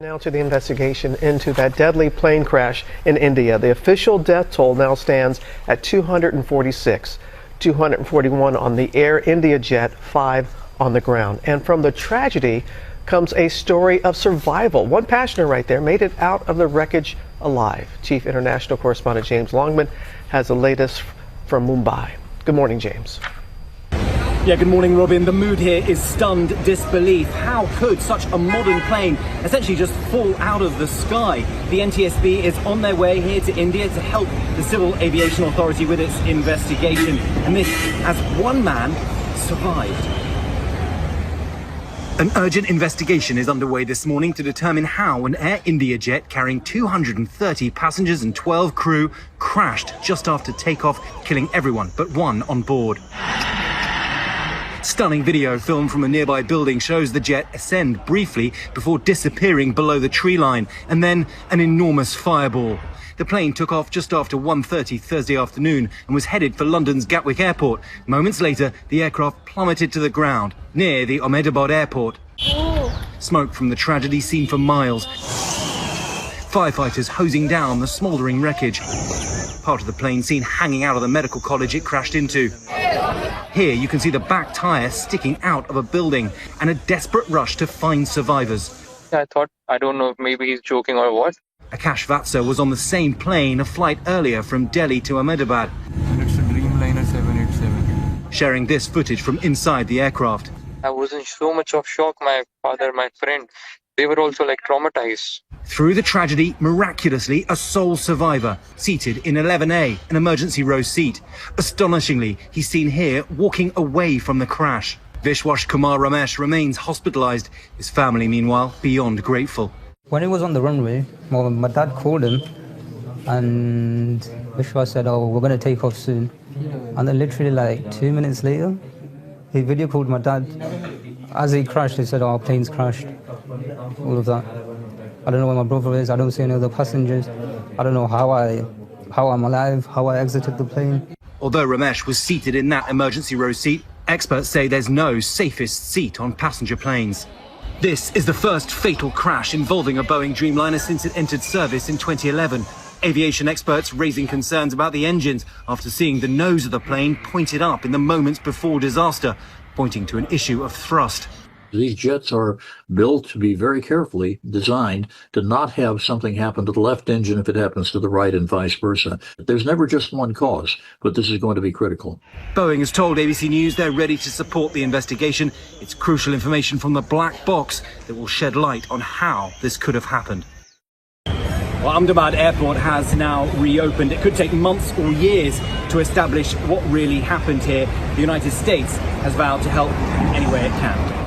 Now to the investigation into that deadly plane crash in India. The official death toll now stands at 246, 241 on the Air India jet, 5 on the ground. And from the tragedy comes a story of survival. One passenger right there made it out of the wreckage alive. Chief International Correspondent James Longman has the latest from Mumbai. Good morning, James. Yeah, good morning, Robin. The mood here is stunned disbelief. How could such a modern plane essentially just fall out of the sky? The NTSB is on their way here to India to help the Civil Aviation Authority with its investigation. And this as one man survived. An urgent investigation is underway this morning to determine how an Air India jet carrying 230 passengers and 12 crew crashed just after takeoff, killing everyone but one on board. Stunning video filmed from a nearby building shows the jet ascend briefly before disappearing below the tree line, and then an enormous fireball. The plane took off just after 1:30 Thursday afternoon and was headed for London's Gatwick Airport. Moments later, the aircraft plummeted to the ground near the Ahmedabad airport. Smoke from the tragedy seen for miles. Firefighters hosing down the smouldering wreckage. Part of the plane seen hanging out of the medical college it crashed into. Here you can see the back tyre sticking out of a building and a desperate rush to find survivors. I don't know, maybe he's joking or what. Akash Vatsa was on the same plane a flight earlier from Delhi to Ahmedabad. It's a Dreamliner 787. Sharing this footage from inside the aircraft. I was in so much of shock. My father, my friend, they were also traumatized. Through the tragedy, miraculously, a sole survivor, seated in 11A, an emergency row seat. Astonishingly, he's seen here walking away from the crash. Vishwash Kumar Ramesh remains hospitalized. His family, meanwhile, beyond grateful. When he was on the runway, my dad called him and Vishwash said, "Oh, we're going to take off soon." And then literally 2 minutes later, he video called my dad. As he crashed, he said, "Oh, our plane's crashed." All of that. I don't know where my brother is. I don't see any other passengers. I don't know how I'm alive, how I exited the plane. Although Ramesh was seated in that emergency row seat, experts say there's no safest seat on passenger planes. This is the first fatal crash involving a Boeing Dreamliner since it entered service in 2011. Aviation experts raising concerns about the engines after seeing the nose of the plane pointed up in the moments before disaster, pointing to an issue of thrust. These jets are built to be very carefully designed to not have something happen to the left engine if it happens to the right and vice versa. There's never just one cause, but this is going to be critical. Boeing has told ABC News they're ready to support the investigation. It's crucial information from the black box that will shed light on how this could have happened. Well, Ahmedabad Airport has now reopened. It could take months or years to establish what really happened here. The United States has vowed to help any way it can.